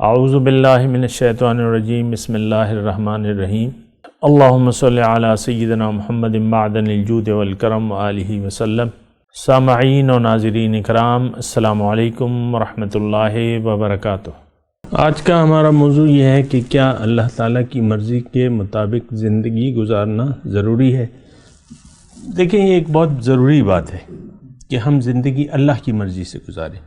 اعوذ باللہ من الشیطان الرجیم بسم اللہ الرحمن الرحیم اللہم صلی علی سیدنا محمد معدن الجود والکرم وآلہ وسلم۔ سامعین و ناظرین اکرام، السلام علیکم ورحمۃ اللہ وبرکاتہ۔ آج کا ہمارا موضوع یہ ہے کہ کیا اللہ تعالیٰ کی مرضی کے مطابق زندگی گزارنا ضروری ہے؟ دیکھیں، یہ ایک بہت ضروری بات ہے کہ ہم زندگی اللہ کی مرضی سے گزاریں۔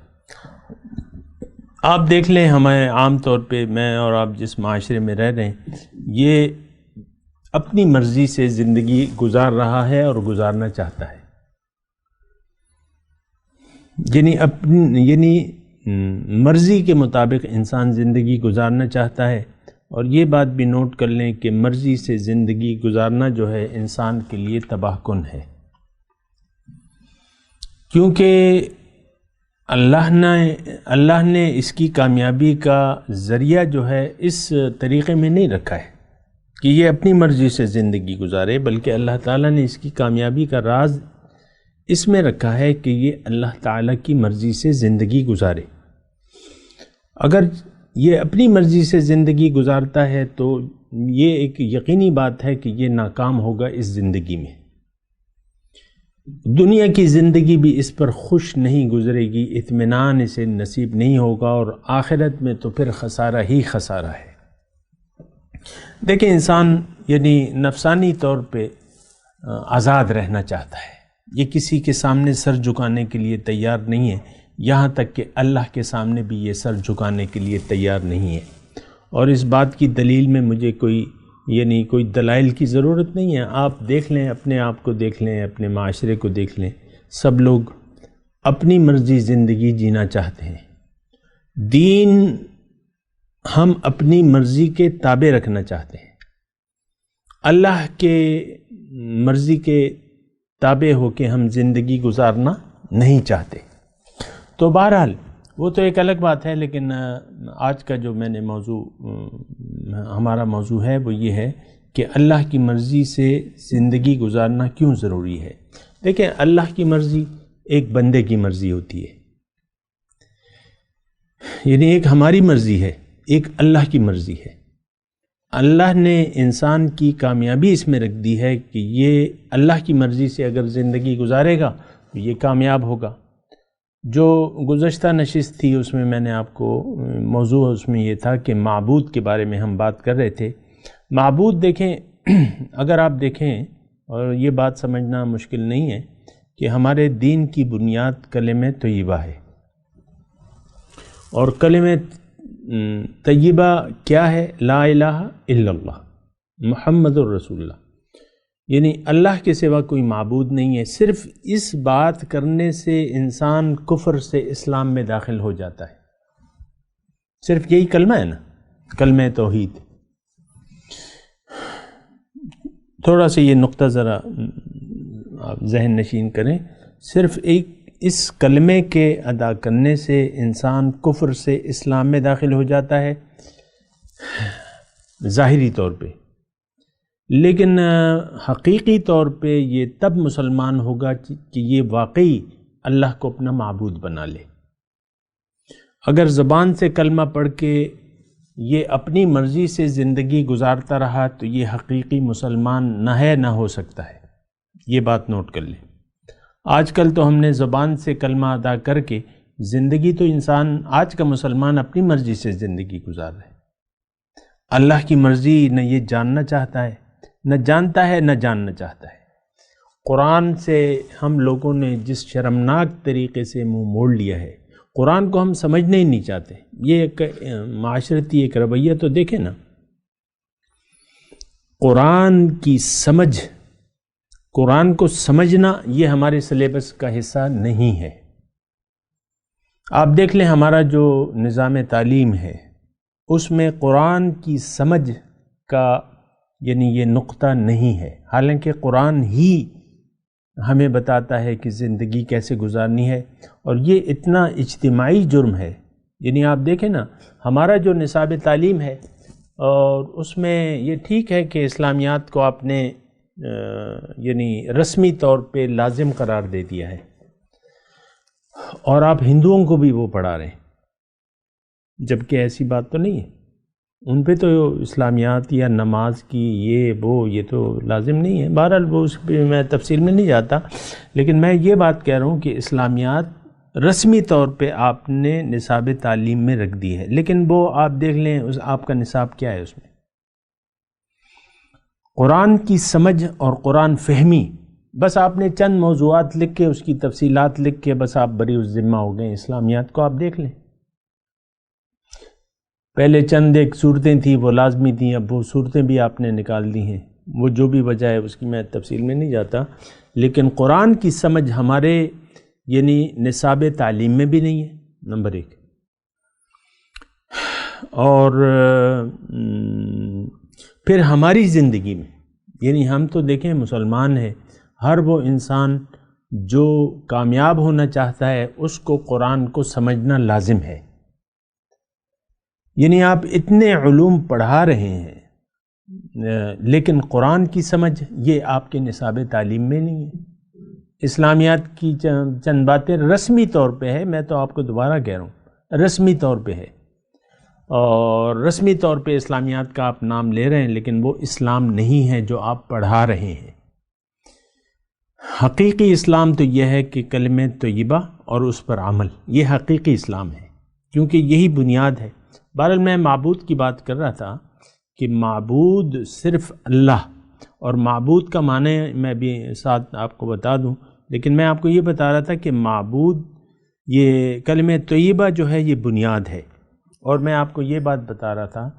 آپ دیکھ لیں، ہمیں عام طور پہ میں اور آپ جس معاشرے میں رہ رہے ہیں، یہ اپنی مرضی سے زندگی گزار رہا ہے اور گزارنا چاہتا ہے، یعنی مرضی کے مطابق انسان زندگی گزارنا چاہتا ہے۔ اور یہ بات بھی نوٹ کر لیں کہ مرضی سے زندگی گزارنا جو ہے انسان کے لیے تباہ کن ہے، کیونکہ اللہ نے اس کی کامیابی کا ذریعہ جو ہے اس طریقے میں نہیں رکھا ہے کہ یہ اپنی مرضی سے زندگی گزارے، بلکہ اللہ تعالیٰ نے اس کی کامیابی کا راز اس میں رکھا ہے کہ یہ اللہ تعالیٰ کی مرضی سے زندگی گزارے۔ اگر یہ اپنی مرضی سے زندگی گزارتا ہے تو یہ ایک یقینی بات ہے کہ یہ ناکام ہوگا اس زندگی میں، دنیا کی زندگی بھی اس پر خوش نہیں گزرے گی، اطمینان اسے نصیب نہیں ہوگا، اور آخرت میں تو پھر خسارہ ہی خسارہ ہے۔ دیکھیں، انسان یعنی نفسانی طور پہ آزاد رہنا چاہتا ہے، یہ کسی کے سامنے سر جھکانے کے لیے تیار نہیں ہے، یہاں تک کہ اللہ کے سامنے بھی یہ سر جھکانے کے لیے تیار نہیں ہے۔ اور اس بات کی دلیل میں مجھے کوئی دلائل کی ضرورت نہیں ہے۔ آپ دیکھ لیں، اپنے آپ کو دیکھ لیں، اپنے معاشرے کو دیکھ لیں، سب لوگ اپنی مرضی زندگی جینا چاہتے ہیں۔ دین ہم اپنی مرضی کے تابع رکھنا چاہتے ہیں، اللہ کے مرضی کے تابع ہو کے ہم زندگی گزارنا نہیں چاہتے۔ تو بہرحال وہ تو ایک الگ بات ہے، لیکن آج کا جو ہمارا موضوع ہے وہ یہ ہے کہ اللہ کی مرضی سے زندگی گزارنا کیوں ضروری ہے۔ دیکھیں، اللہ کی مرضی ایک بندے کی مرضی ہوتی ہے، یعنی ایک ہماری مرضی ہے، ایک اللہ کی مرضی ہے۔ اللہ نے انسان کی کامیابی اس میں رکھ دی ہے کہ یہ اللہ کی مرضی سے اگر زندگی گزارے گا تو یہ کامیاب ہوگا۔ جو گزشتہ نشست تھی اس میں نے آپ کو موضوع اس میں یہ تھا کہ معبود کے بارے میں ہم بات کر رہے تھے۔ معبود دیکھیں، اگر آپ دیکھیں، اور یہ بات سمجھنا مشکل نہیں ہے کہ ہمارے دین کی بنیاد کلمہ طیبہ ہے، اور کلمہ طیبہ کیا ہے؟ لا الہ الا اللہ محمد الرسول اللہ، یعنی اللہ کے سوا کوئی معبود نہیں ہے۔ صرف اس بات کرنے سے انسان کفر سے اسلام میں داخل ہو جاتا ہے، صرف یہی کلمہ ہے نا، کلمہ توحید۔ تھوڑا سا یہ نقطہ ذرا آپ ذہن نشین کریں، صرف اس کلمے کے ادا کرنے سے انسان کفر سے اسلام میں داخل ہو جاتا ہے ظاہری طور پہ، لیکن حقیقی طور پہ یہ تب مسلمان ہوگا کہ یہ واقعی اللہ کو اپنا معبود بنا لے۔ اگر زبان سے کلمہ پڑھ کے یہ اپنی مرضی سے زندگی گزارتا رہا تو یہ حقیقی مسلمان نہ ہو سکتا ہے، یہ بات نوٹ کر لیں۔ آج کل تو ہم نے زبان سے کلمہ ادا کر کے زندگی تو انسان آج کا مسلمان اپنی مرضی سے زندگی گزار رہا ہے، اللہ کی مرضی نہ یہ جاننا چاہتا ہے، نہ جانتا ہے، نہ جاننا چاہتا ہے۔ قرآن سے ہم لوگوں نے جس شرمناک طریقے سے منہ موڑ لیا ہے، قرآن کو ہم سمجھنے ہی نہیں چاہتے۔ یہ ایک معاشرتی ایک رویہ تو دیکھیں نا، قرآن کو سمجھنا یہ ہمارے سلیبس کا حصہ نہیں ہے۔ آپ دیکھ لیں، ہمارا جو نظام تعلیم ہے اس میں قرآن کی سمجھ کا یعنی یہ نقطہ نہیں ہے، حالانکہ قرآن ہی ہمیں بتاتا ہے کہ زندگی کیسے گزارنی ہے، اور یہ اتنا اجتماعی جرم ہے۔ یعنی آپ دیکھیں نا، ہمارا جو نصاب تعلیم ہے، اور اس میں یہ ٹھیک ہے کہ اسلامیات کو آپ نے یعنی رسمی طور پہ لازم قرار دے دیا ہے، اور آپ ہندوؤں کو بھی وہ پڑھا رہے ہیں، جبکہ ایسی بات تو نہیں ہے. ان پہ تو اسلامیات یا نماز کی یہ تو لازم نہیں ہے. بہرحال وہ اس پہ میں تفصیل میں نہیں جاتا، لیکن میں یہ بات کہہ رہا ہوں کہ اسلامیات رسمی طور پہ آپ نے نصاب تعلیم میں رکھ دی ہے، لیکن وہ آپ دیکھ لیں آپ کا نصاب کیا ہے. اس میں قرآن کی سمجھ اور قرآن فہمی، بس آپ نے چند موضوعات لکھ کے اس کی تفصیلات لکھ کے بس آپ بری الذمہ ہو گئے. اسلامیات کو آپ دیکھ لیں، پہلے چند ایک صورتیں تھیں وہ لازمی تھیں، اب وہ صورتیں بھی آپ نے نکال دی ہیں. وہ جو بھی وجہ ہے اس کی میں تفصیل میں نہیں جاتا، لیکن قرآن کی سمجھ ہمارے یعنی نصاب تعلیم میں بھی نہیں ہے، نمبر ایک. اور پھر ہماری زندگی میں یعنی ہم تو دیکھیں مسلمان ہیں، ہر وہ انسان جو کامیاب ہونا چاہتا ہے اس کو قرآن کو سمجھنا لازم ہے. یعنی آپ اتنے علوم پڑھا رہے ہیں لیکن قرآن کی سمجھ یہ آپ کے نصاب تعلیم میں نہیں ہے. اسلامیات کی چند باتیں رسمی طور پہ ہے، میں تو آپ کو دوبارہ کہہ رہا ہوں رسمی طور پہ ہے، اور رسمی طور پہ اسلامیات کا آپ نام لے رہے ہیں، لیکن وہ اسلام نہیں ہے جو آپ پڑھا رہے ہیں. حقیقی اسلام تو یہ ہے کہ کلمہ طیبہ اور اس پر عمل، یہ حقیقی اسلام ہے، کیونکہ یہی بنیاد ہے. بہرحال میں معبود کی بات کر رہا تھا کہ معبود صرف اللہ، اور معبود کا معنی میں بھی ساتھ آپ کو بتا دوں، لیکن میں آپ کو یہ بتا رہا تھا کہ معبود یہ کلمہ طیبہ جو ہے یہ بنیاد ہے. اور میں آپ کو یہ بات بتا رہا تھا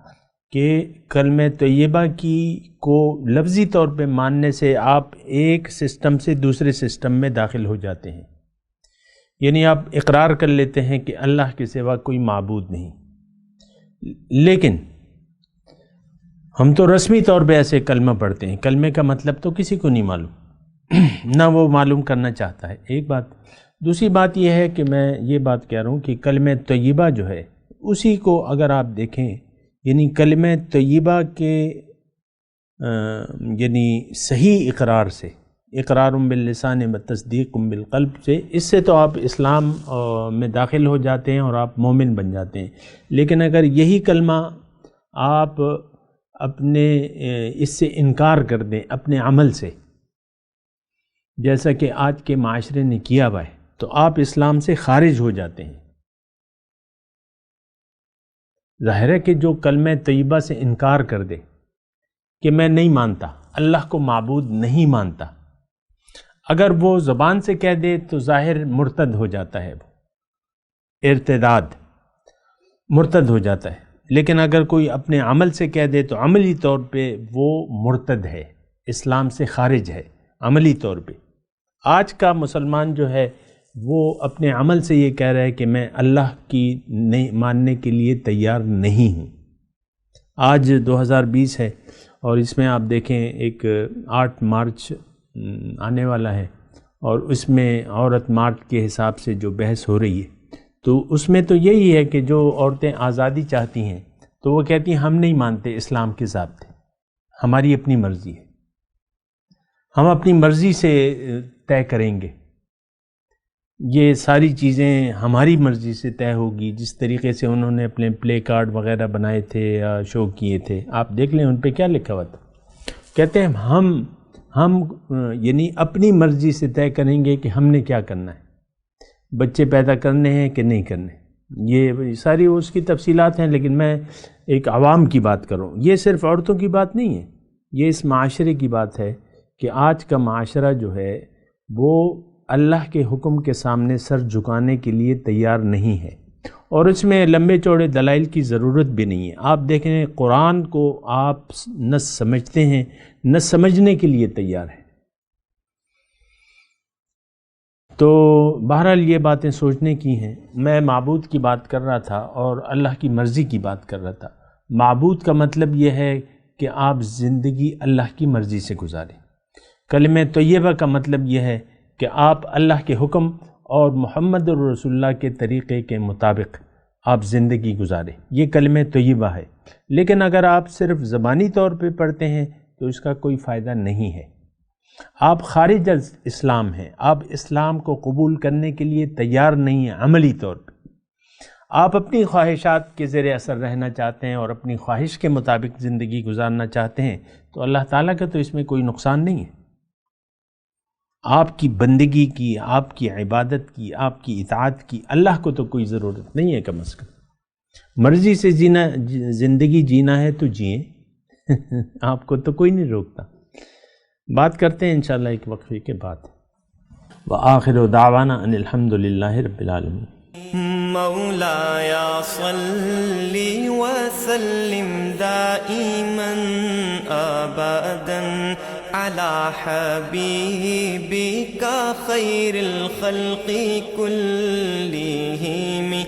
کہ کلمہ طیبہ کی کو لفظی طور پہ ماننے سے آپ ایک سسٹم سے دوسرے سسٹم میں داخل ہو جاتے ہیں. یعنی آپ اقرار کر لیتے ہیں کہ اللہ کے سوا کوئی معبود نہیں، لیکن ہم تو رسمی طور پہ ایسے کلمہ پڑھتے ہیں، کلمے کا مطلب تو کسی کو نہیں معلوم نہ وہ معلوم کرنا چاہتا ہے. ایک بات. دوسری بات یہ ہے کہ میں یہ بات کہہ رہا ہوں کہ کلمہ طیبہ جو ہے اسی کو اگر آپ دیکھیں، یعنی کلمہ طیبہ کے یعنی صحیح اقرار سے، اقرار باللسان و تصدیق بالقلب سے، اس سے تو آپ اسلام میں داخل ہو جاتے ہیں اور آپ مومن بن جاتے ہیں. لیکن اگر یہی کلمہ آپ اپنے اس سے انکار کر دیں اپنے عمل سے، جیسا کہ آج کے معاشرے نے کیا ہوا ہے، تو آپ اسلام سے خارج ہو جاتے ہیں. ظاہر ہے کہ جو کلمہ طیبہ سے انکار کر دے کہ میں نہیں مانتا، اللہ کو معبود نہیں مانتا، اگر وہ زبان سے کہہ دے تو ظاہر مرتد ہو جاتا ہے، وہ ارتداد مرتد ہو جاتا ہے. لیکن اگر کوئی اپنے عمل سے کہہ دے تو عملی طور پہ وہ مرتد ہے، اسلام سے خارج ہے عملی طور پہ. آج کا مسلمان جو ہے وہ اپنے عمل سے یہ کہہ رہا ہے کہ میں اللہ کی نہیں ماننے کے لیے تیار نہیں ہوں. آج 2020 ہے اور اس میں آپ دیکھیں ایک 8 مارچ آنے والا ہے، اور اس میں عورت مارچ کے حساب سے جو بحث ہو رہی ہے، تو اس میں تو یہی ہے کہ جو عورتیں آزادی چاہتی ہیں تو وہ کہتی ہیں ہم نہیں مانتے اسلام کے ضابطے، ہماری اپنی مرضی ہے، ہم اپنی مرضی سے طے کریں گے، یہ ساری چیزیں ہماری مرضی سے طے ہوگی. جس طریقے سے انہوں نے اپنے پلے کارڈ وغیرہ بنائے تھے یا شو کیے تھے، آپ دیکھ لیں ان پہ کیا لکھا ہوا تھا. کہتے ہیں ہم یعنی اپنی مرضی سے طے کریں گے کہ ہم نے کیا کرنا ہے، بچے پیدا کرنے ہیں کہ نہیں کرنے. یہ ساری اس کی تفصیلات ہیں، لیکن میں ایک عوام کی بات کر رہا ہوں. یہ صرف عورتوں کی بات نہیں ہے، یہ اس معاشرے کی بات ہے کہ آج کا معاشرہ جو ہے وہ اللہ کے حکم کے سامنے سر جھکانے کے لیے تیار نہیں ہے، اور اس میں لمبے چوڑے دلائل کی ضرورت بھی نہیں ہے. آپ دیکھیں قرآن کو آپ نہ سمجھتے ہیں نہ سمجھنے کے لیے تیار ہیں. تو بہرحال یہ باتیں سوچنے کی ہیں. میں معبود کی بات کر رہا تھا اور اللہ کی مرضی کی بات کر رہا تھا. معبود کا مطلب یہ ہے کہ آپ زندگی اللہ کی مرضی سے گزاریں. کلمہ طیبہ کا مطلب یہ ہے کہ آپ اللہ کے حکم اور محمد رسول اللہ کے طریقے کے مطابق آپ زندگی گزاریں. یہ کلمہ طیبہ ہے. لیکن اگر آپ صرف زبانی طور پہ پڑھتے ہیں تو اس کا کوئی فائدہ نہیں ہے. آپ خارج از اسلام ہیں، آپ اسلام کو قبول کرنے کے لیے تیار نہیں ہیں عملی طور پہ. آپ اپنی خواہشات کے زیر اثر رہنا چاہتے ہیں اور اپنی خواہش کے مطابق زندگی گزارنا چاہتے ہیں تو اللہ تعالیٰ کا تو اس میں کوئی نقصان نہیں ہے. آپ کی بندگی کی، آپ کی عبادت کی، آپ کی اطاعت کی اللہ کو تو کوئی ضرورت نہیں ہے. کم از کم مرضی سے زندگی جینا ہے تو جئیں، آپ کو تو کوئی نہیں روکتا. بات کرتے ہیں انشاءاللہ ایک وقفے کے بعد. وآخر دعوانا ان الحمد للہ رب العالمین. مولاي صل وسلم دائما أبدا على حبيبك خير الخلق كلهم